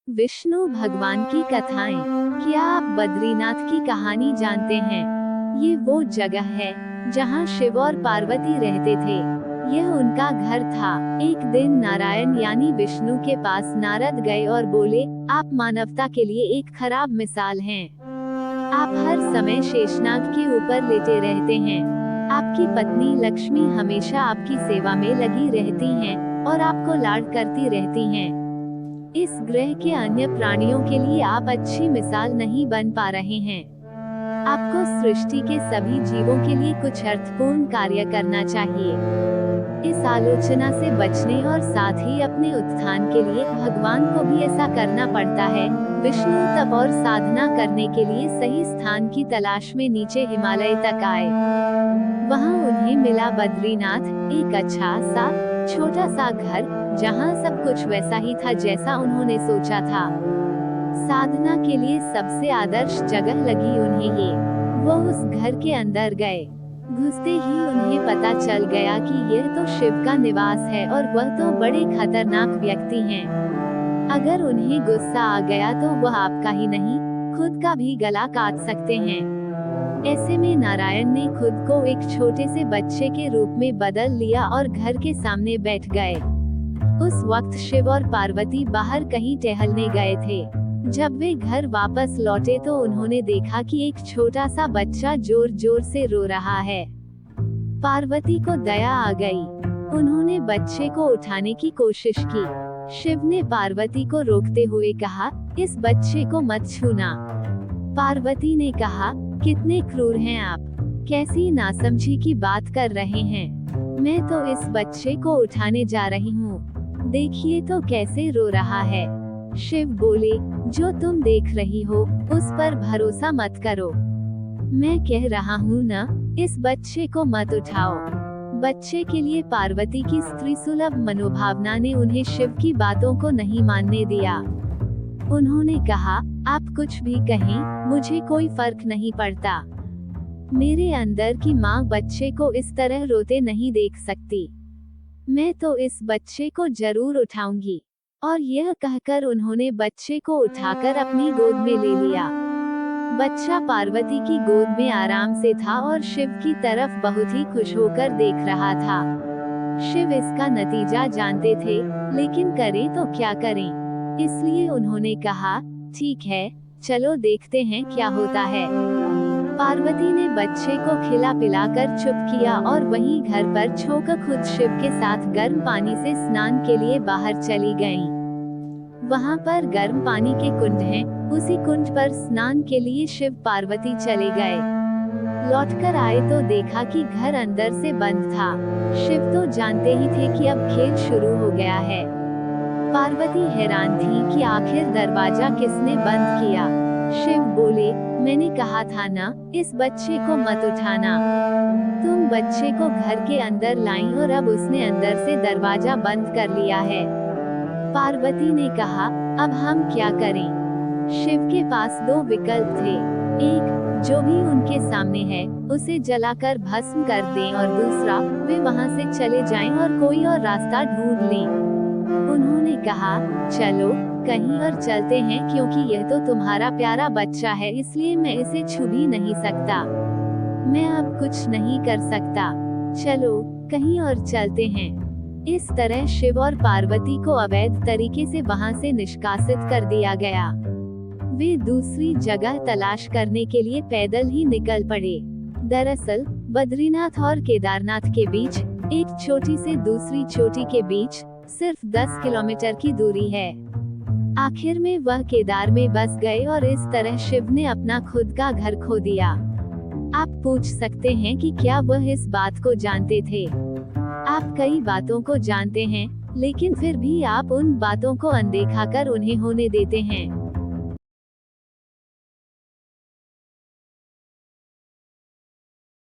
विष्णु भगवान की कथाएं। क्या आप बद्रीनाथ की कहानी जानते हैं? ये वो जगह है जहाँ शिव और पार्वती रहते थे। यह उनका घर था। एक दिन नारायण यानी विष्णु के पास नारद गए और बोले, आप मानवता के लिए एक खराब मिसाल हैं। आप हर समय शेषनाग के ऊपर लेटे रहते हैं। आपकी पत्नी लक्ष्मी हमेशा आपकी सेवा में लगी रहती हैं और आपको लाड करती रहती हैं। इस ग्रह के अन्य प्राणियों के लिए आप अच्छी मिसाल नहीं बन पा रहे हैं। आपको सृष्टि के सभी जीवों के लिए कुछ अर्थपूर्ण कार्य करना चाहिए। इस आलोचना से बचने और साथ ही अपने उत्थान के लिए भगवान को भी ऐसा करना पड़ता है। विष्णु तप और साधना करने के लिए सही स्थान की तलाश में नीचे हिमालय तक आए। वहां उन्हें मिला बद्रीनाथ, एक अच्छा सा छोटा सा घर जहां सब कुछ वैसा ही था जैसा उन्होंने सोचा था। साधना के लिए सबसे आदर्श जगह लगी उन्हें ये। वो उस घर के अंदर गए। घुसते ही उन्हें पता चल गया कि यह तो शिव का निवास है और वह तो बड़े खतरनाक व्यक्ति हैं। अगर उन्हें गुस्सा आ गया तो वह आपका ही नहीं, खुद का भी गला काट सकते हैं। ऐसे में नारायण ने खुद को एक छोटे से बच्चे के रूप में बदल लिया और घर के सामने बैठ गए। उस वक्त शिव और पार्वती बाहर कहीं टहलने गए थे। जब वे घर वापस लौटे तो उन्होंने देखा कि एक छोटा सा बच्चा जोर जोर से रो रहा है। पार्वती को दया आ गई। उन्होंने बच्चे को उठाने की कोशिश की। शिव ने पार्वती को रोकते हुए कहा, इस बच्चे को मत छूना। पार्वती ने कहा, कितने क्रूर हैं आप, कैसी नासमझी की बात कर रहे हैं। मैं तो इस बच्चे को उठाने जा रही हूँ, देखिए तो कैसे रो रहा है। शिव बोले, जो तुम देख रही हो उस पर भरोसा मत करो। मैं कह रहा हूँ न, इस बच्चे को मत उठाओ। बच्चे के लिए पार्वती की स्त्री सुलभ मनोभावना ने उन्हें शिव की बातों को नहीं मानने दिया। उन्होंने कहा, आप कुछ भी कहें, मुझे कोई फर्क नहीं पड़ता। मेरे अंदर की माँ बच्चे को इस तरह रोते नहीं देख सकती। मैं तो इस बच्चे को जरूर उठाऊंगी। और यह कहकर उन्होंने बच्चे को उठाकर अपनी गोद में ले लिया। बच्चा पार्वती की गोद में आराम से था और शिव की तरफ बहुत ही खुश होकर देख रहा था। शिव इसका नतीजा जानते थे, लेकिन करें तो क्या करें। इसलिए उन्होंने कहा, ठीक है, चलो देखते हैं क्या होता है। पार्वती ने बच्चे को खिला पिलाकर चुप किया और वहीं घर पर छोक खुद शिव के साथ गर्म पानी से स्नान के लिए बाहर चली गईं। वहां पर गर्म पानी के कुंड हैं, उसी कुंड पर स्नान के लिए शिव पार्वती चले गए। लौटकर आए तो देखा कि घर अंदर से बंद था। शिव तो जानते ही थे कि अब खेल शुरू हो गया है। पार्वती हैरान थी कि आखिर दरवाजा किसने बंद किया। शिव बोले, मैंने कहा था ना, इस बच्चे को मत उठाना। तुम बच्चे को घर के अंदर लाई और अब उसने अंदर से दरवाजा बंद कर लिया है। पार्वती ने कहा, अब हम क्या करें? शिव के पास दो विकल्प थे। एक, जो भी उनके सामने है उसे जलाकर भस्म कर दें और दूसरा, वे वहां से चले जाएं और कोई और रास्ता ढूंढ लें। उन्होंने कहा, चलो कहीं और चलते हैं, क्योंकि यह तो तुम्हारा प्यारा बच्चा है, इसलिए मैं इसे छू भी नहीं सकता। मैं अब कुछ नहीं कर सकता। चलो कहीं और चलते हैं। इस तरह शिव और पार्वती को अवैध तरीके से वहां से निष्कासित कर दिया गया। वे दूसरी जगह तलाश करने के लिए पैदल ही निकल पड़े। दरअसल बद्रीनाथ और केदारनाथ के बीच, एक चोटी से दूसरी चोटी के बीच सिर्फ 10 किलोमीटर की दूरी है। आखिर में वह केदार में बस गए और इस तरह शिव ने अपना खुद का घर खो दिया। आप पूछ सकते हैं कि क्या वह इस बात को जानते थे? आप कई बातों को जानते हैं, लेकिन फिर भी आप उन बातों को अनदेखा कर उन्हें होने देते हैं।